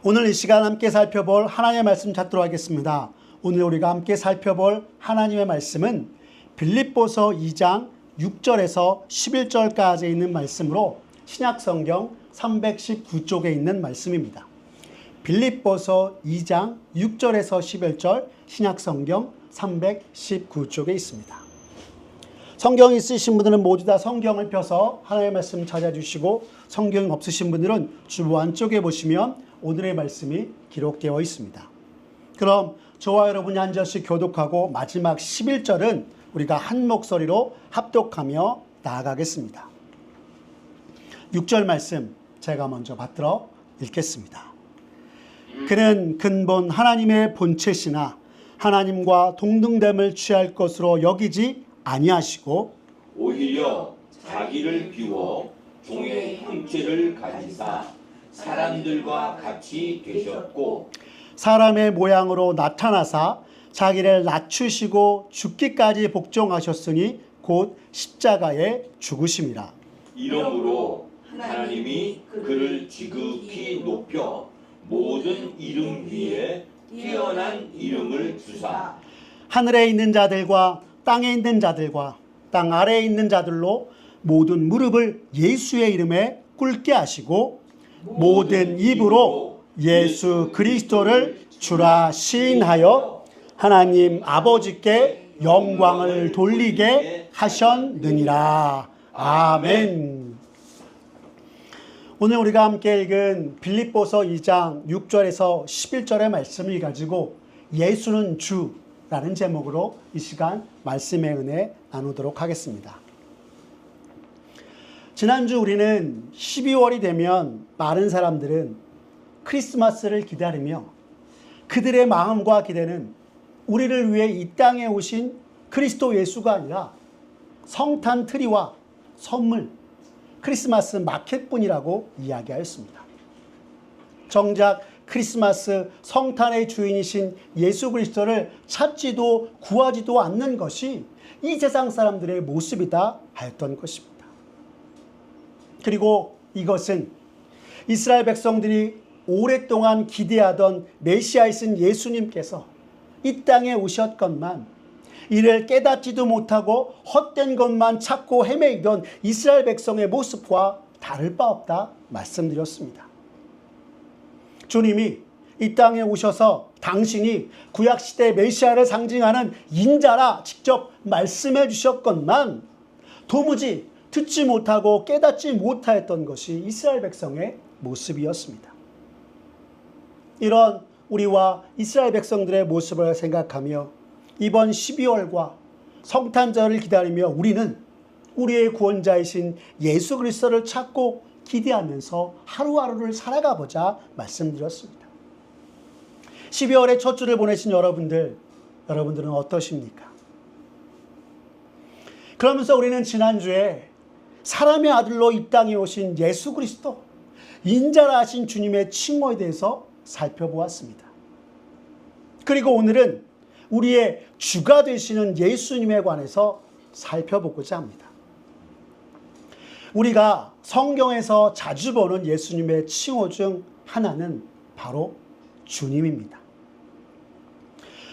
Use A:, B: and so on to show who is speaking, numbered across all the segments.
A: 오늘 이 시간 함께 살펴볼 하나님의 말씀 찾도록 하겠습니다. 오늘 우리가 함께 살펴볼 하나님의 말씀은 빌립보서 2장 6절에서 11절까지 있는 말씀으로 신약성경 319쪽에 있는 말씀입니다. 빌립보서 2장 6절에서 11절 신약성경 319쪽에 있습니다. 성경 있으신 분들은 모두 다 성경을 펴서 하나님의 말씀 찾아주시고, 성경 없으신 분들은 주보 안쪽에 보시면 오늘의 말씀이 기록되어 있습니다. 그럼 저와 여러분이 한 절씩 교독하고 마지막 11절은 우리가 한 목소리로 합독하며 나아가겠습니다. 6절 말씀 제가 먼저 받들어 읽겠습니다. 그는 근본 하나님의 본체시나 하나님과 동등됨을 취할 것으로 여기지 아니하시고
B: 오히려 자기를 비워 종의 형체를 가지사 사람들과 같이 되셨고
A: 사람의 모양으로 나타나사 자기를 낮추시고 죽기까지 복종하셨으니 곧 십자가에 죽으심이라.
B: 이러므로 하나님이 그를 지극히 높여 모든 이름 위에 뛰어난 이름을 주사
A: 하늘에 있는 자들과 땅에 있는 자들과 땅 아래에 있는 자들로 모든 무릎을 예수의 이름에 꿇게 하시고 모든 입으로 예수 그리스도를 주라 시인하여 하나님 아버지께 영광을 돌리게 하셨느니라. 아멘. 오늘 우리가 함께 읽은 빌립보서 2장 6절에서 11절의 말씀을 가지고 예수는 주라는 제목으로 이 시간 말씀의 은혜 나누도록 하겠습니다. 지난주 우리는 12월이 되면 많은 사람들은 크리스마스를 기다리며 그들의 마음과 기대는 우리를 위해 이 땅에 오신 그리스도 예수가 아니라 성탄 트리와 선물, 크리스마스 마켓뿐이라고 이야기하였습니다. 정작 크리스마스 성탄의 주인이신 예수 그리스도를 찾지도 구하지도 않는 것이 이 세상 사람들의 모습이다 하였던 것입니다. 그리고 이것은 이스라엘 백성들이 오랫동안 기대하던 메시아이신 예수님께서 이 땅에 오셨건만 이를 깨닫지도 못하고 헛된 것만 찾고 헤매이던 이스라엘 백성의 모습과 다를 바 없다 말씀드렸습니다. 주님이 이 땅에 오셔서 당신이 구약시대 메시아를 상징하는 인자라 직접 말씀해 주셨건만 도무지 듣지 못하고 깨닫지 못하였던 것이 이스라엘 백성의 모습이었습니다. 이런 우리와 이스라엘 백성들의 모습을 생각하며 이번 12월과 성탄절을 기다리며 우리는 우리의 구원자이신 예수 그리스도를 찾고 기대하면서 하루하루를 살아가보자 말씀드렸습니다. 12월의 첫 주를 보내신 여러분들은 어떠십니까? 그러면서 우리는 지난주에 사람의 아들로 이 땅에 오신 예수 그리스도, 인자라 하신 주님의 칭호에 대해서 살펴보았습니다. 그리고 오늘은 우리의 주가 되시는 예수님에 관해서 살펴보고자 합니다. 우리가 성경에서 자주 보는 예수님의 칭호 중 하나는 바로 주님입니다.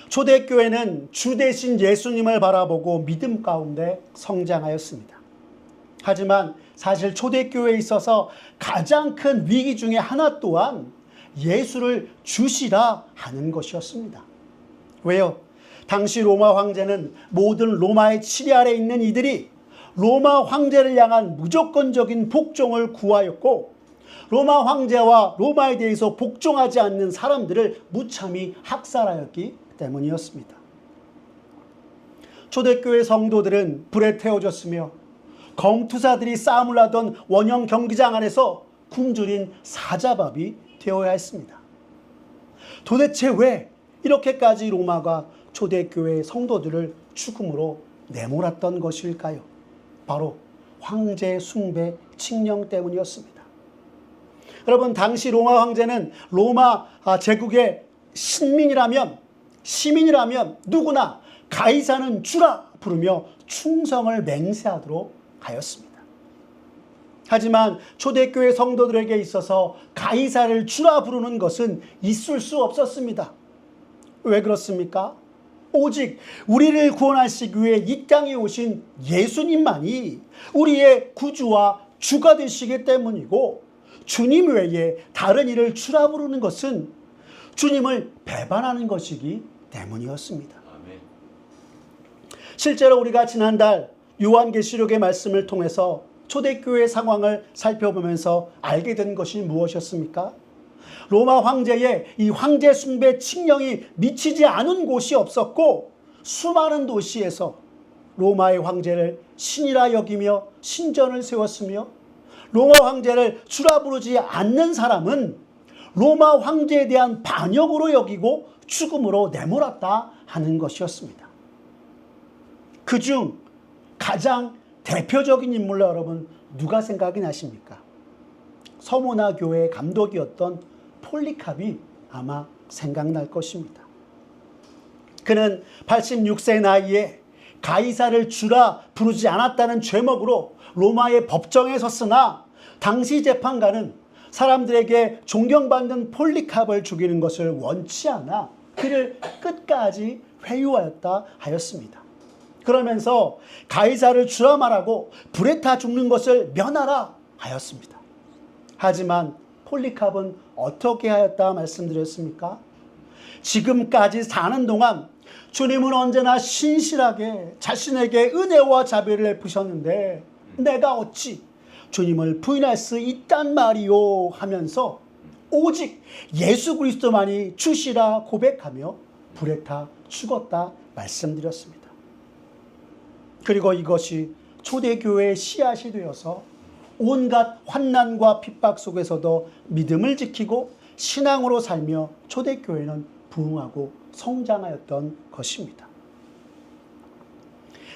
A: 초대교회는 주 대신 예수님을 바라보고 믿음 가운데 성장하였습니다. 하지만 사실 초대교회에 있어서 가장 큰 위기 중에 하나 또한 예수를 주시라 하는 것이었습니다. 왜요? 당시 로마 황제는 모든 로마의 치리 아래 있는 이들이 로마 황제를 향한 무조건적인 복종을 구하였고 로마 황제와 로마에 대해서 복종하지 않는 사람들을 무참히 학살하였기 때문이었습니다. 초대교회 성도들은 불에 태워졌으며 검투사들이 싸움을 하던 원형 경기장 안에서 굶주린 사자밥이 되어야 했습니다. 도대체 왜 이렇게까지 로마가 초대교회 성도들을 죽음으로 내몰았던 것일까요? 바로 황제 숭배 칙령 때문이었습니다. 여러분, 당시 로마 황제는 로마 제국의 시민이라면 누구나 가이사는 주라 부르며 충성을 맹세하도록 하였습니다. 하지만 초대교회 성도들에게 있어서 가이사를 주라 부르는 것은 있을 수 없었습니다. 왜 그렇습니까? 오직 우리를 구원하시기 위해 이 땅에 오신 예수님만이 우리의 구주와 주가 되시기 때문이고, 주님 외에 다른 이를 주라 부르는 것은 주님을 배반하는 것이기 때문이었습니다.
B: 아멘.
A: 실제로 우리가 지난달 요한계시록의 말씀을 통해서 초대교회 상황을 살펴보면서 알게 된 것이 무엇이었습니까? 로마 황제의 이 황제 숭배 칙령이 미치지 않은 곳이 없었고, 수많은 도시에서 로마의 황제를 신이라 여기며 신전을 세웠으며, 로마 황제를 주라 부르지 않는 사람은 로마 황제에 대한 반역으로 여기고 죽음으로 내몰았다 하는 것이었습니다. 그중 가장 대표적인 인물로 여러분 누가 생각이 나십니까? 서모나 교회의 감독이었던 폴리캅이 아마 생각날 것입니다. 그는 86세 나이에 가이사를 주라 부르지 않았다는 죄목으로 로마의 법정에 섰으나, 당시 재판관은 사람들에게 존경받는 폴리캅을 죽이는 것을 원치 않아 그를 끝까지 회유하였다 하였습니다. 그러면서 가이사를 주라 말하고 불에 타 죽는 것을 면하라 하였습니다. 하지만 폴리캅은 어떻게 하였다 말씀드렸습니까? 지금까지 사는 동안 주님은 언제나 신실하게 자신에게 은혜와 자비를 베푸셨는데 내가 어찌 주님을 부인할 수 있단 말이요 하면서 오직 예수 그리스도만이 주시라 고백하며 불에 타 죽었다 말씀드렸습니다. 그리고 이것이 초대교회의 씨앗이 되어서 온갖 환난과 핍박 속에서도 믿음을 지키고 신앙으로 살며 초대교회는 부흥하고 성장하였던 것입니다.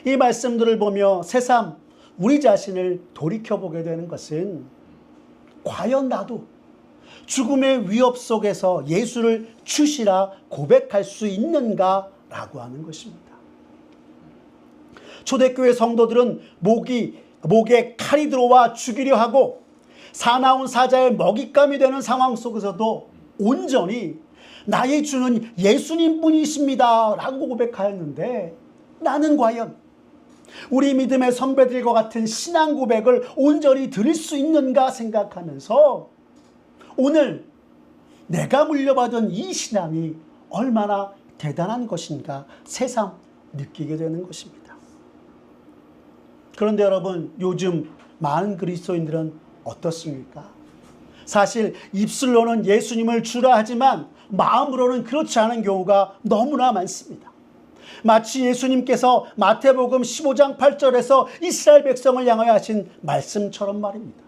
A: 이 말씀들을 보며 새삼 우리 자신을 돌이켜보게 되는 것은, 과연 나도 죽음의 위협 속에서 예수를 주시라 고백할 수 있는가라고 하는 것입니다. 초대교회 성도들은 목에 칼이 들어와 죽이려 하고 사나운 사자의 먹잇감이 되는 상황 속에서도 온전히 나의 주는 예수님뿐이십니다 라고 고백하였는데, 나는 과연 우리 믿음의 선배들과 같은 신앙 고백을 온전히 드릴 수 있는가 생각하면서 오늘 내가 물려받은 이 신앙이 얼마나 대단한 것인가 새삼 느끼게 되는 것입니다. 그런데 여러분, 요즘 많은 그리스도인들은 어떻습니까? 사실 입술로는 예수님을 주라 하지만 마음으로는 그렇지 않은 경우가 너무나 많습니다. 마치 예수님께서 마태복음 15장 8절에서 이스라엘 백성을 향하여 하신 말씀처럼 말입니다.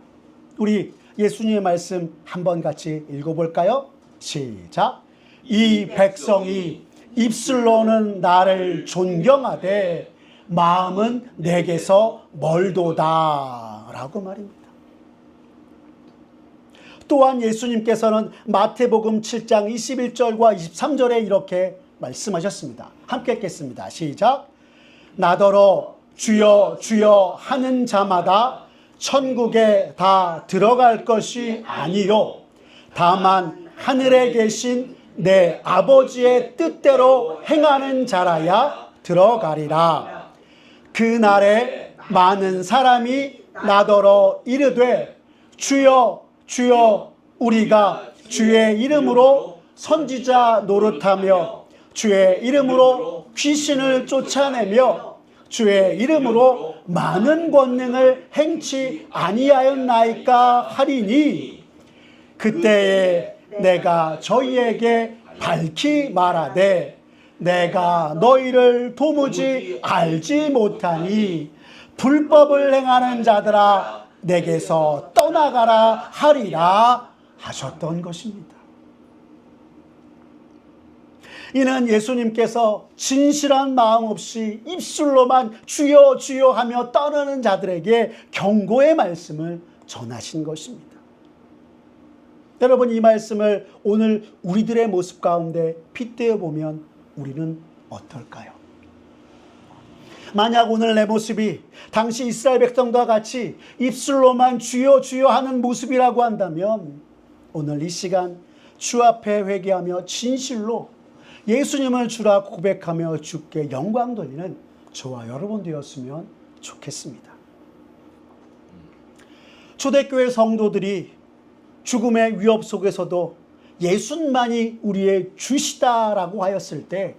A: 우리 예수님의 말씀 한번 같이 읽어볼까요? 시작. 이 백성이 입술로는 나를 존경하되 마음은 내게서 멀도다 라고 말입니다. 또한 예수님께서는 마태복음 7장 21절과 23절에 이렇게 말씀하셨습니다. 함께 읽겠습니다. 시작. 나더러 주여 주여 하는 자마다 천국에 다 들어갈 것이 아니요 다만 하늘에 계신 내 아버지의 뜻대로 행하는 자라야 들어가리라. 그날에 많은 사람이 나더러 이르되 주여 주여 우리가 주의 이름으로 선지자 노릇하며 주의 이름으로 귀신을 쫓아내며 주의 이름으로 많은 권능을 행치 아니하였나이까 하리니, 그때에 내가 저희에게 밝히 말하되 내가 너희를 도무지 알지 못하니 불법을 행하는 자들아 내게서 떠나가라 하리라 하셨던 것입니다. 이는 예수님께서 진실한 마음 없이 입술로만 주여 주여 하며 떠나는 자들에게 경고의 말씀을 전하신 것입니다. 여러분, 이 말씀을 오늘 우리들의 모습 가운데 빗대어 보면 우리는 어떨까요? 만약 오늘 내 모습이 당시 이스라엘 백성과 같이 입술로만 주여 주여 하는 모습이라고 한다면 오늘 이 시간 주 앞에 회개하며 진실로 예수님을 주라 고백하며 주께 영광 돌리는 저와 여러분 되었으면 좋겠습니다. 초대교회 성도들이 죽음의 위협 속에서도 예수만이 우리의 주시다라고 하였을 때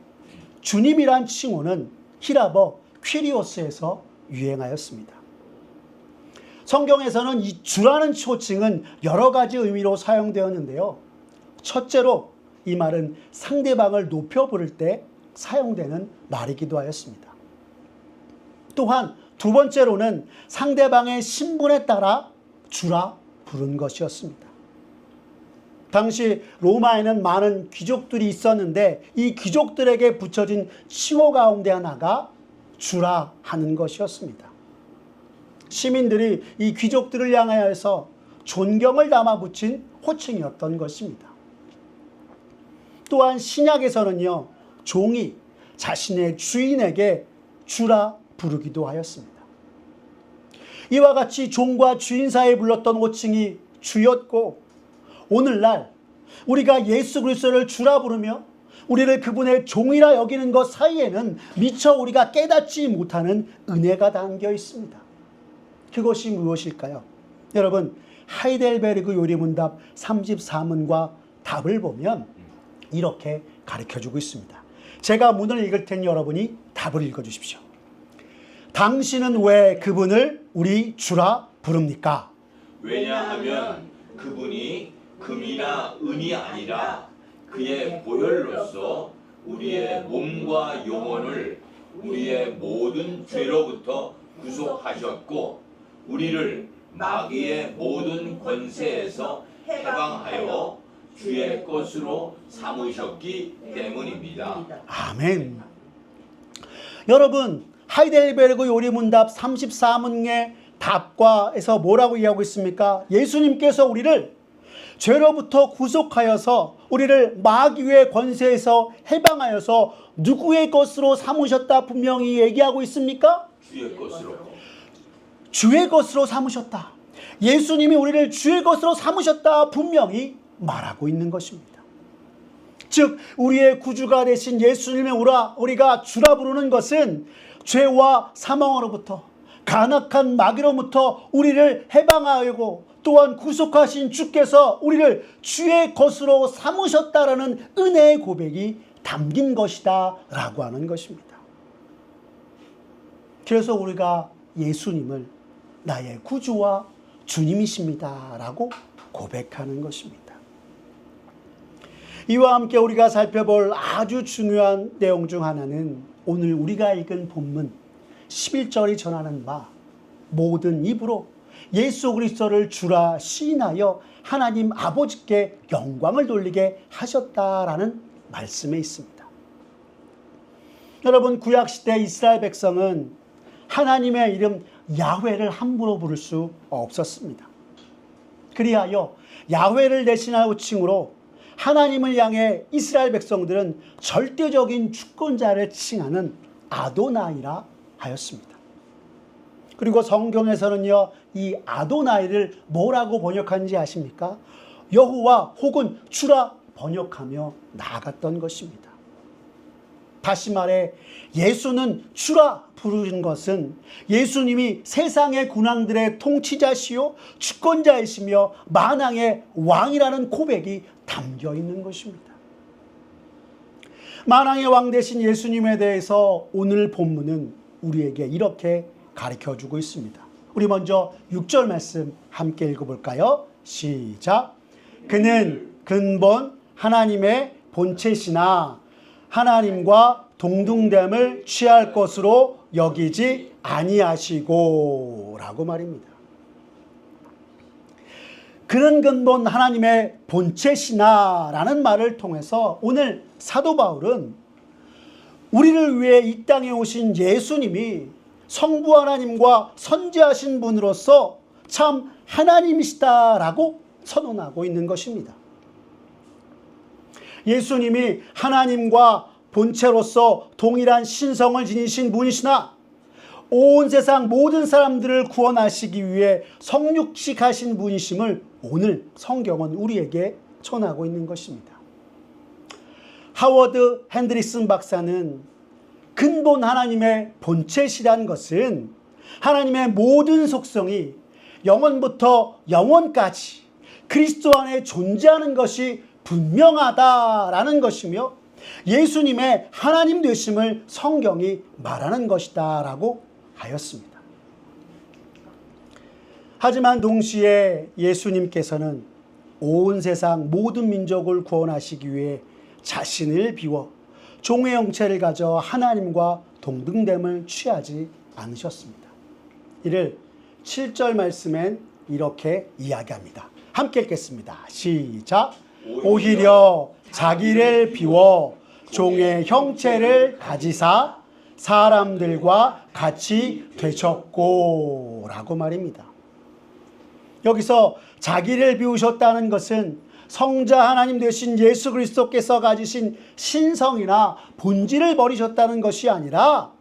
A: 주님이란 칭호는 히라버 퀴리오스에서 유행하였습니다. 성경에서는 이 주라는 호칭은 여러 가지 의미로 사용되었는데요. 첫째로 이 말은 상대방을 높여 부를 때 사용되는 말이기도 하였습니다. 또한 두 번째로는 상대방의 신분에 따라 주라 부른 것이었습니다. 당시 로마에는 많은 귀족들이 있었는데 이 귀족들에게 붙여진 칭호 가운데 하나가 주라 하는 것이었습니다. 시민들이 이 귀족들을 향하여서 존경을 담아 붙인 호칭이었던 것입니다. 또한 신약에서는요, 종이 자신의 주인에게 주라 부르기도 하였습니다. 이와 같이 종과 주인 사이에 불렀던 호칭이 주였고, 오늘날 우리가 예수 그리스도를 주라 부르며 우리를 그분의 종이라 여기는 것 사이에는 미처 우리가 깨닫지 못하는 은혜가 담겨 있습니다. 그것이 무엇일까요? 여러분, 하이델베르그 요리문답 34문과 답을 보면 이렇게 가르쳐주고 있습니다. 제가 문을 읽을 테니 여러분이 답을 읽어주십시오. 당신은 왜 그분을 우리 주라 부릅니까?
B: 왜냐하면 그분이 금이나 은이 아니라 그의 보혈로서 우리의 몸과 영혼을 우리의 모든 죄로부터 구속하셨고 우리를 마귀의 모든 권세에서 해방하여 주의 것으로 삼으셨기 때문입니다.
A: 아멘. 여러분, 하이델베르그 요리문답 34문의 답과에서 뭐라고 이야기하고 있습니까? 예수님께서 우리를 죄로부터 구속하여서 우리를 마귀의 권세에서 해방하여서 누구의 것으로 삼으셨다 분명히 얘기하고 있습니까?
B: 주의 것으로.
A: 주의 것으로 삼으셨다. 예수님이 우리를 주의 것으로 삼으셨다 분명히 말하고 있는 것입니다. 즉 우리의 구주가 되신 예수님의 우리가 주라 부르는 것은 죄와 사망으로부터 간악한 마귀로부터 우리를 해방하고 또한 구속하신 주께서 우리를 주의 것으로 삼으셨다라는 은혜의 고백이 담긴 것이다 라고 하는 것입니다. 그래서 우리가 예수님을 나의 구주와 주님이십니다 라고 고백하는 것입니다. 이와 함께 우리가 살펴볼 아주 중요한 내용 중 하나는 오늘 우리가 읽은 본문 11절이 전하는 바 모든 입으로 예수 그리스도를 주라 시인하여 하나님 아버지께 영광을 돌리게 하셨다라는 말씀에 있습니다. 여러분, 구약시대 이스라엘 백성은 하나님의 이름 야훼를 함부로 부를 수 없었습니다. 그리하여 야훼를 대신할 호칭으로 하나님을 향해 이스라엘 백성들은 절대적인 주권자를 칭하는 아도나이라 하였습니다. 그리고 성경에서는요, 이 아도나이를 뭐라고 번역하는지 아십니까? 여호와 혹은 주라 번역하며 나아갔던 것입니다. 다시 말해 예수는 주라 부르는 것은 예수님이 세상의 군왕들의 통치자시요 주권자이시며 만왕의 왕이라는 고백이 담겨 있는 것입니다. 만왕의 왕 되신 예수님에 대해서 오늘 본문은 우리에게 이렇게 가르쳐주고 있습니다. 우리 먼저 6절 말씀 함께 읽어볼까요? 시작. 그는 근본 하나님의 본체시나 하나님과 동등됨을 취할 것으로 여기지 아니하시고 라고 말입니다. 그는 근본 하나님의 본체시나 라는 말을 통해서 오늘 사도 바울은 우리를 위해 이 땅에 오신 예수님이 성부 하나님과 선지하신 분으로서 참 하나님이시다라고 선언하고 있는 것입니다. 예수님이 하나님과 본체로서 동일한 신성을 지니신 분이시나 온 세상 모든 사람들을 구원하시기 위해 성육식하신 분이심을 오늘 성경은 우리에게 전하고 있는 것입니다. 하워드 핸드리슨 박사는 근본 하나님의 본체시란 것은 하나님의 모든 속성이 영원부터 영원까지 그리스도 안에 존재하는 것이 분명하다라는 것이며 예수님의 하나님 되심을 성경이 말하는 것이다 라고 하였습니다. 하지만 동시에 예수님께서는 온 세상 모든 민족을 구원하시기 위해 자신을 비워 종의 형체를 가져 하나님과 동등됨을 취하지 않으셨습니다. 이를 7절 말씀엔 이렇게 이야기합니다. 함께 읽겠습니다. 시작. 오히려 자기를 비워 종의 형체를 가지사 사람들과 같이 되셨고 라고 말입니다. 여기서 자기를 비우셨다는 것은 성자 하나님 되신 예수 그리스도께서 가지신 신성이나 본질을 버리셨다는 것이 아니라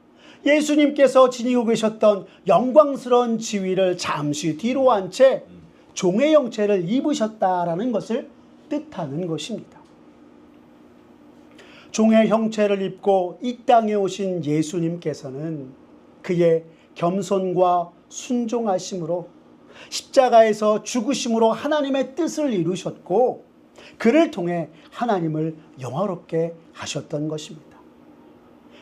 A: 예수님께서 지니고 계셨던 영광스러운 지위를 잠시 뒤로 한 채 종의 형체를 입으셨다라는 것을 뜻하는 것입니다. 종의 형체를 입고 이 땅에 오신 예수님께서는 그의 겸손과 순종하심으로 십자가에서 죽으심으로 하나님의 뜻을 이루셨고 그를 통해 하나님을 영화롭게 하셨던 것입니다.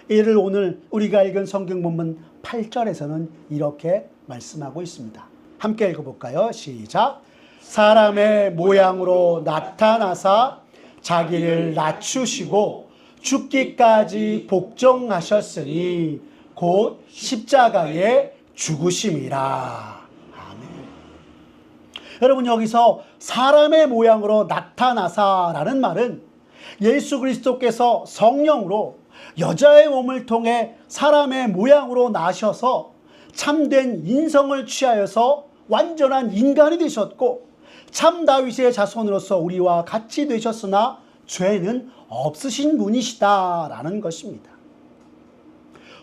A: 이를 오늘 우리가 읽은 성경 본문 8절에서는 이렇게 말씀하고 있습니다. 함께 읽어볼까요? 시작. 사람의 모양으로 나타나사 자기를 낮추시고 죽기까지 복종하셨으니 곧 십자가에 죽으심이라. 아멘. 여러분, 여기서 사람의 모양으로 나타나사라는 말은 예수 그리스도께서 성령으로 여자의 몸을 통해 사람의 모양으로 나셔서 참된 인성을 취하여서 완전한 인간이 되셨고 참 다윗의 자손으로서 우리와 같이 되셨으나 죄는 없으신 분이시다라는 것입니다.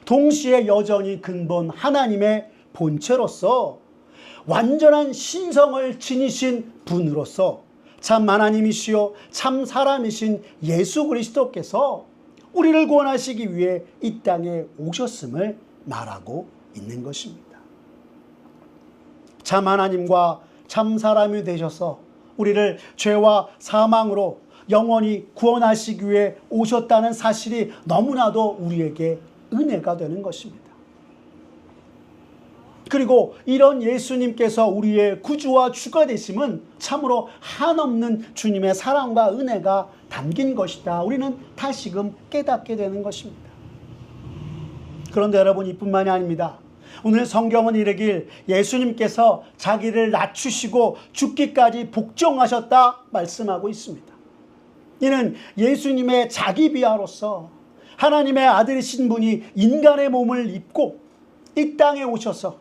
A: 동시에 여전히 근본 하나님의 본체로서 완전한 신성을 지니신 분으로서 참 하나님이시요 참 사람이신 예수 그리스도께서 우리를 구원하시기 위해 이 땅에 오셨음을 말하고 있는 것입니다. 참 하나님과 참 사람이 되셔서 우리를 죄와 사망으로 영원히 구원하시기 위해 오셨다는 사실이 너무나도 우리에게 은혜가 되는 것입니다. 그리고 이런 예수님께서 우리의 구주와 주가 되심은 참으로 한없는 주님의 사랑과 은혜가 담긴 것이다. 우리는 다시금 깨닫게 되는 것입니다. 그런데 여러분, 이뿐만이 아닙니다. 오늘 성경은 이르길 예수님께서 자기를 낮추시고 죽기까지 복종하셨다 말씀하고 있습니다. 이는 예수님의 자기 비하로서 하나님의 아들이신 분이 인간의 몸을 입고 이 땅에 오셔서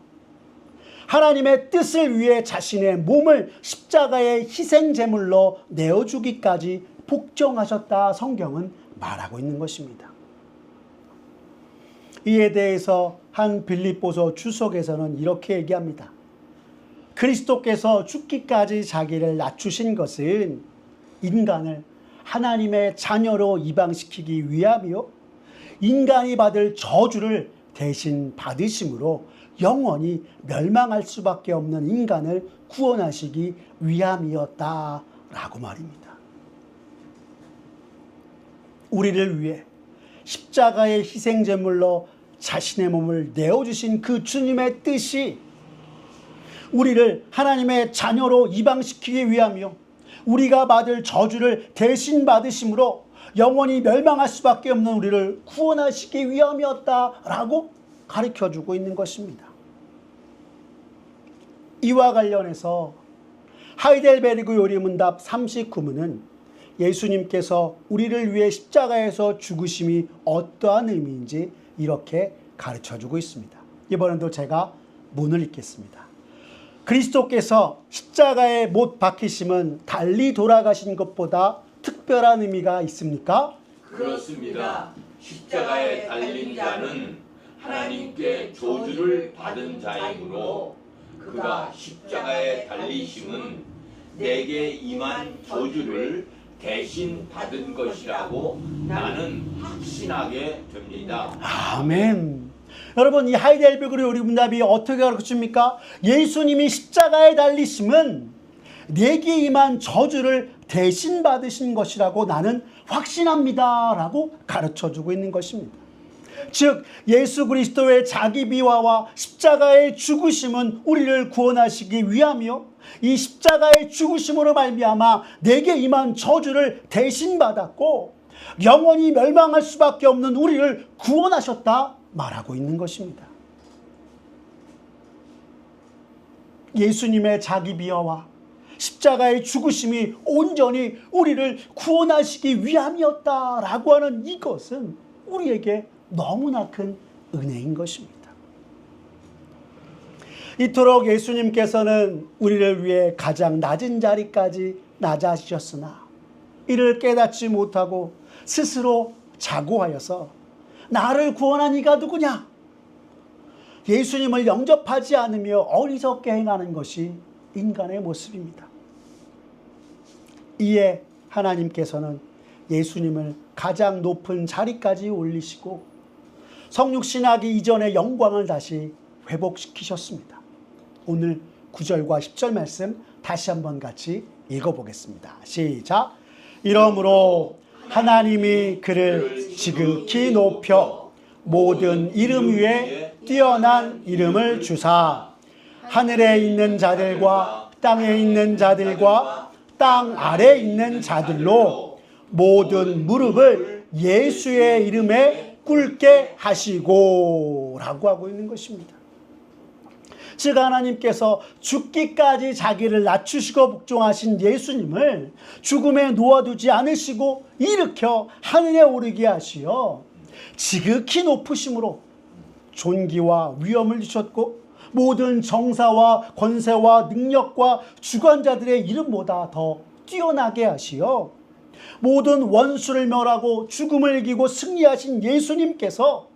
A: 하나님의 뜻을 위해 자신의 몸을 십자가의 희생제물로 내어주기까지 복종하셨다 성경은 말하고 있는 것입니다. 이에 대해서 한 빌립보서 주석에서는 이렇게 얘기합니다. 그리스도께서 죽기까지 자기를 낮추신 것은 인간을 하나님의 자녀로 입양시키기 위함이요 인간이 받을 저주를 대신 받으심으로 영원히 멸망할 수밖에 없는 인간을 구원하시기 위함이었다라고 말입니다. 우리를 위해 십자가의 희생제물로 자신의 몸을 내어주신 그 주님의 뜻이 우리를 하나님의 자녀로 입양시키기 위하며 우리가 받을 저주를 대신 받으심으로 영원히 멸망할 수밖에 없는 우리를 구원하시기 위함이었다라고 가르쳐주고 있는 것입니다. 이와 관련해서 하이델베르그 요리문답 39문은 예수님께서 우리를 위해 십자가에서 죽으심이 어떠한 의미인지 이렇게 가르쳐주고 있습니다. 이번에도 제가 문을 읽겠습니다. 그리스도께서 십자가에 못 박히심은 달리 돌아가신 것보다 특별한 의미가 있습니까?
B: 그렇습니다. 십자가에 달린 자는 하나님께 저주를 받은 자이므로 그가 십자가에 달리심은 내게 임한 저주를 대신 받은 것이라고 나는 확신하게 됩니다.
A: 아멘. 여러분, 이 하이델베르크의 우리 문답이 어떻게 가르쳐줍니까? 예수님이 십자가에 달리심은 내게 임한 저주를 대신 받으신 것이라고 나는 확신합니다 라고 가르쳐주고 있는 것입니다. 즉 예수 그리스도의 자기 비화와 십자가의 죽으심은 우리를 구원하시기 위하며 이 십자가의 죽으심으로 말미암아 내게 임한 저주를 대신 받았고 영원히 멸망할 수밖에 없는 우리를 구원하셨다 말하고 있는 것입니다. 예수님의 자기 비화와 십자가의 죽으심이 온전히 우리를 구원하시기 위함이었다라고 하는 이것은 우리에게 너무나 큰 은혜인 것입니다. 이토록 예수님께서는 우리를 위해 가장 낮은 자리까지 낮아지셨으나 이를 깨닫지 못하고 스스로 자고하여서 나를 구원한 이가 누구냐? 예수님을 영접하지 않으며 어리석게 행하는 것이 인간의 모습입니다. 이에 하나님께서는 예수님을 가장 높은 자리까지 올리시고 성육신하기 이전의 영광을 다시 회복시키셨습니다. 오늘 9절과 10절 말씀 다시 한번 같이 읽어보겠습니다. 시작. 이러므로 하나님이 그를 지극히 높여 모든 이름 위에 뛰어난 이름을 주사 하늘에 있는 자들과 땅에 있는 자들과 땅 아래 있는 자들로 모든 무릎을 예수의 이름에 꿇게 하시고 라고 하고 있는 것입니다. 즉 하나님께서 죽기까지 자기를 낮추시고 복종하신 예수님을 죽음에 놓아두지 않으시고 일으켜 하늘에 오르게 하시어 지극히 높으심으로 존귀와 위엄을 주셨고 모든 정사와 권세와 능력과 주관자들의 이름보다 더 뛰어나게 하시어 모든 원수를 멸하고 죽음을 이기고 승리하신 예수님께서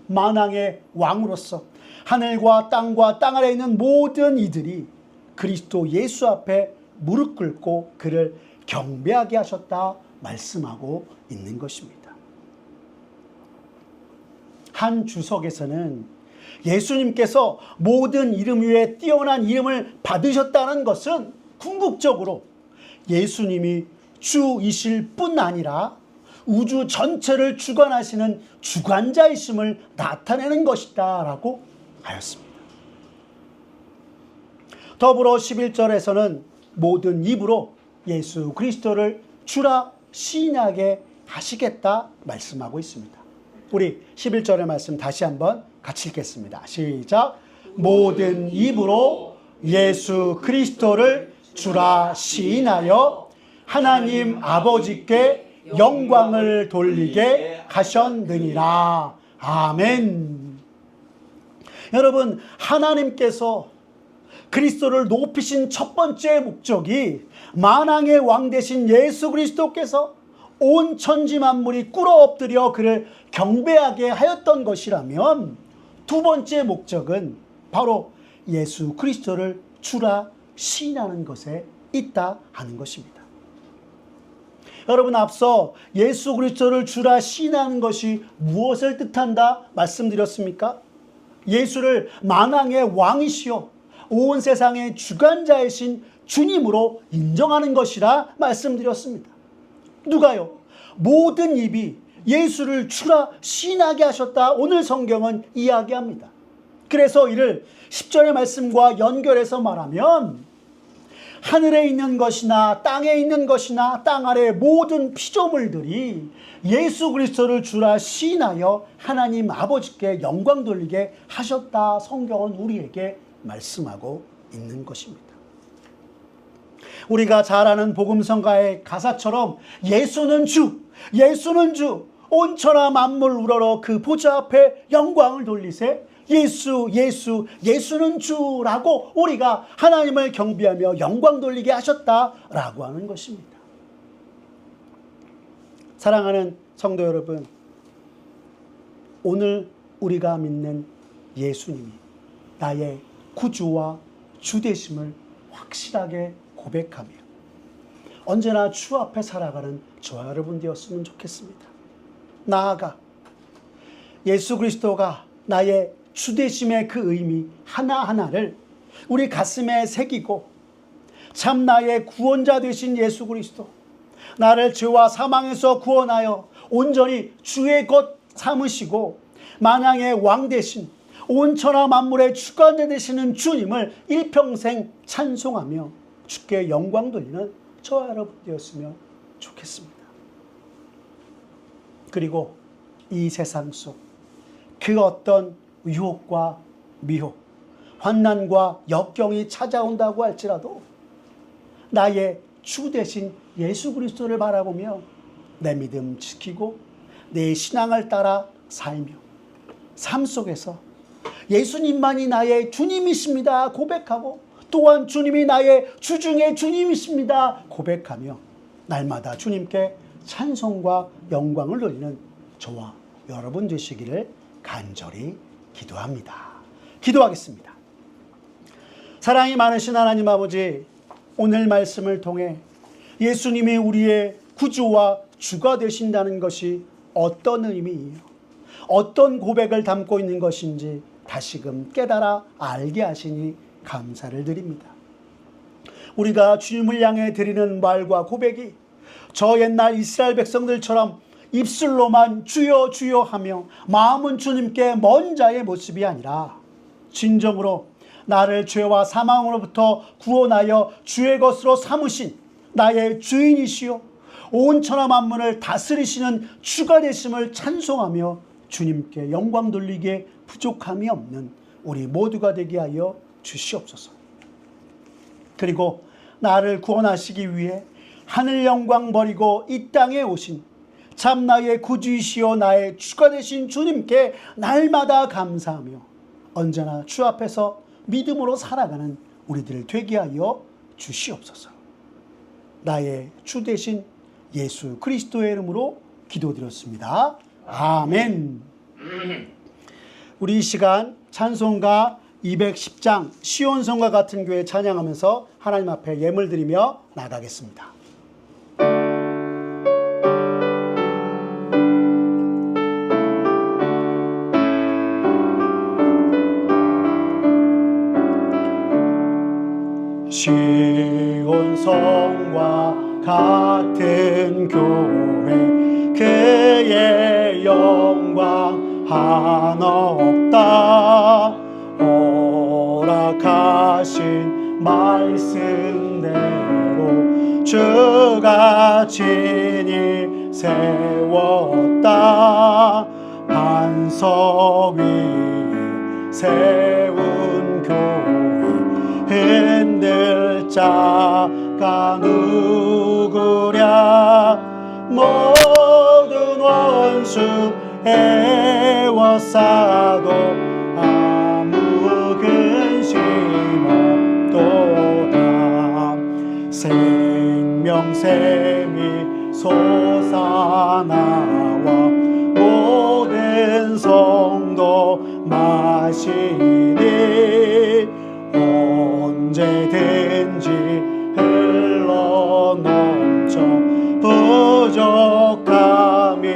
A: 만왕의 왕으로서 하늘과 땅과 땅 아래에 있는 모든 이들이 그리스도 예수 앞에 무릎 꿇고 그를 경배하게 하셨다 말씀하고 있는 것입니다. 한 주석에서는 예수님께서 모든 이름 위에 뛰어난 이름을 받으셨다는 것은 궁극적으로 예수님이 주이실 뿐 아니라 우주 전체를 주관하시는 주관자이심을 나타내는 것이다 라고 하였습니다. 더불어 11절에서는 모든 입으로 예수 그리스도를 주라 시인하게 하시겠다 말씀하고 있습니다. 우리 11절의 말씀 다시 한번 같이 읽겠습니다. 시작. 모든 입으로 예수 그리스도를 주라 시인하여 하나님 아버지께 영광을 돌리게 하셨느니라. 아멘. 여러분, 하나님께서 그리스도를 높이신 첫 번째 목적이 만왕의 왕 되신 예수 그리스도께서 온 천지 만물이 꿇어 엎드려 그를 경배하게 하였던 것이라면 두 번째 목적은 바로 예수 그리스도를 주라 시인하는 것에 있다 하는 것입니다. 여러분, 앞서 예수 그리스도를 주라 시인하는 것이 무엇을 뜻한다 말씀드렸습니까? 예수를 만왕의 왕이시요 온 세상의 주관자이신 주님으로 인정하는 것이라 말씀드렸습니다. 누가요? 모든 입이 예수를 주라 시인하게 하셨다 오늘 성경은 이야기합니다. 그래서 이를 10절의 말씀과 연결해서 말하면 하늘에 있는 것이나 땅에 있는 것이나 땅 아래 모든 피조물들이 예수 그리스도를 주라 시인하여 하나님 아버지께 영광 돌리게 하셨다 성경은 우리에게 말씀하고 있는 것입니다. 우리가 잘 아는 복음성가의 가사처럼 예수는 주, 예수는 주, 온 천하 만물 우러러 그 보좌 앞에 영광을 돌리세 예수, 예수, 예수는 주라고 우리가 하나님을 경배하며 영광 돌리게 하셨다라고 하는 것입니다. 사랑하는 성도 여러분, 오늘 우리가 믿는 예수님이 나의 구주와 주 되심을 확실하게 고백하며 언제나 주 앞에 살아가는 저와 여러분 되었으면 좋겠습니다. 나아가 예수 그리스도가 나의 주 되심의 그 의미 하나하나를 우리 가슴에 새기고 참 나의 구원자 되신 예수 그리스도, 나를 죄와 사망에서 구원하여 온전히 주의 것 삼으시고 만왕의 왕 되신 온 천하 만물의 주관자 되시는 주님을 일평생 찬송하며 주께 영광 돌리는 저와 여러분 되었으면 좋겠습니다. 그리고 이 세상 속 그 어떤 유혹과 미혹, 환난과 역경이 찾아온다고 할지라도 나의 주 되신 예수 그리스도를 바라보며 내 믿음 지키고 내 신앙을 따라 살며 삶 속에서 예수님만이 나의 주님이십니다 고백하고 또한 주님이 나의 주 중에 주님이십니다 고백하며 날마다 주님께 찬송과 영광을 돌리는 저와 여러분 되시기를 간절히 기도합니다. 기도하겠습니다. 사랑이 많으신 하나님 아버지, 오늘 말씀을 통해 예수님이 우리의 구주와 주가 되신다는 것이 어떤 의미이요, 어떤 고백을 담고 있는 것인지 다시금 깨달아 알게 하시니 감사를 드립니다. 우리가 주님을 향해 드리는 말과 고백이 저 옛날 이스라엘 백성들처럼 입술로만 주여 주여 하며 마음은 주님께 먼 자의 모습이 아니라 진정으로 나를 죄와 사망으로부터 구원하여 주의 것으로 삼으신 나의 주인이시요 온 천하 만물을 다스리시는 주가 되심을 찬송하며 주님께 영광 돌리기에 부족함이 없는 우리 모두가 되게 하여 주시옵소서. 그리고 나를 구원하시기 위해 하늘 영광 버리고 이 땅에 오신 참 나의 구주이시오 나의 주가 되신 주님께 날마다 감사하며 언제나 주 앞에서 믿음으로 살아가는 우리들 되게 하여 주시옵소서. 나의 주 되신 예수 그리스도의 이름으로 기도드렸습니다. 아멘. 우리 이 시간 찬송가 210장 시온성과 같은 교회 찬양하면서 하나님 앞에 예물 드리며 나가겠습니다. 시온성과 같은 교회 그의 영광 한없다. 허락하신 말씀대로 주가 친히 세웠다. 반석 위에 세운 교회 흔들 자가 누구랴. 모든 원수 애워싸도 아무 근심 없도다. 생명샘이 솟아나와 모든 성도 마시니 언제든지 흘러넘쳐 부족함이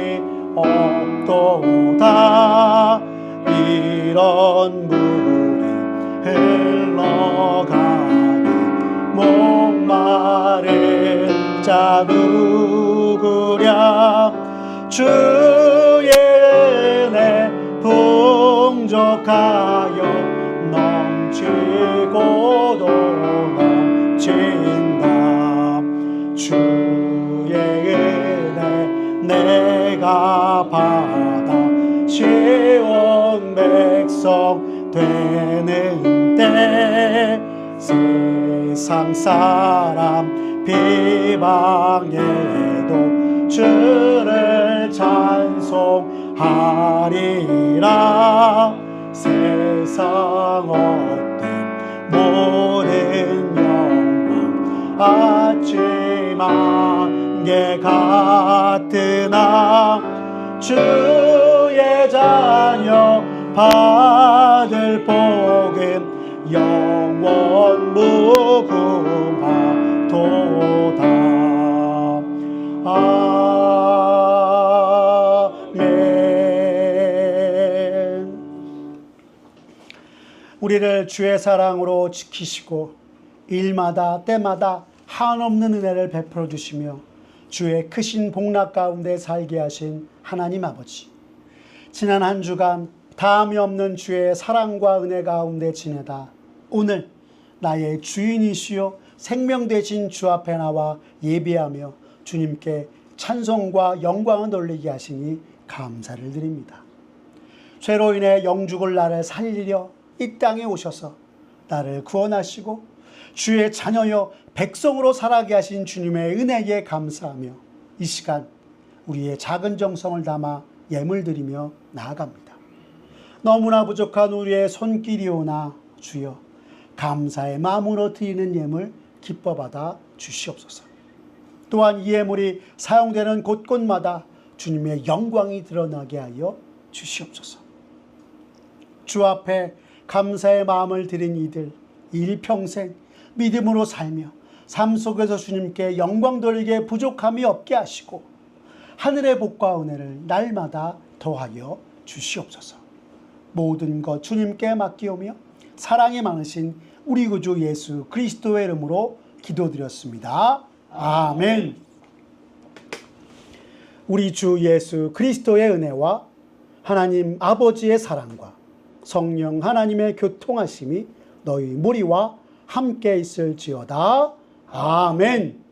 A: 없도다. 이런 물이 흘러가니 목마른 자 누구랴. 주의 은혜 풍족하여 넘치고도 넘친다. 주의 은혜 내가 받아 시온 백성 되는 때 세상 사람 비방해도 주를 찬송하리라. 세상 어떤 모든 영광 아침 안개 같으나 주의 자녀 받을 복음 영원 무궁하도다. 아멘. 우리를 주의 사랑으로 지키시고 일마다 때마다 한없는 은혜를 베풀어 주시며 주의 크신 복락 가운데 살게 하신 하나님 아버지, 지난 한 주간 다함이 없는 주의 사랑과 은혜 가운데 지내다 오늘 나의 주인이시요 생명 되신 주 앞에 나와 예배하며 주님께 찬송과 영광을 돌리게 하시니 감사를 드립니다. 죄로 인해 영죽을 나를 살리려 이 땅에 오셔서 나를 구원하시고 주의 자녀여 백성으로 살아게 하신 주님의 은혜에 감사하며 이 시간 우리의 작은 정성을 담아 예물 드리며 나아갑니다. 너무나 부족한 우리의 손길이오나 주여 감사의 마음으로 드리는 예물 기뻐 받아 주시옵소서. 또한 이 예물이 사용되는 곳곳마다 주님의 영광이 드러나게 하여 주시옵소서. 주 앞에 감사의 마음을 드린 이들 일평생 믿음으로 살며 삶 속에서 주님께 영광 돌리게 부족함이 없게 하시고 하늘의 복과 은혜를 날마다 더하여 주시옵소서. 모든 것 주님께 맡기오며 사랑이 많으신 우리 구주 예수 그리스도의 이름으로 기도드렸습니다. 아멘. 우리 주 예수 그리스도의 은혜와 하나님 아버지의 사랑과 성령 하나님의 교통하심이 너희 무리와 함께 있을지어다. 아멘.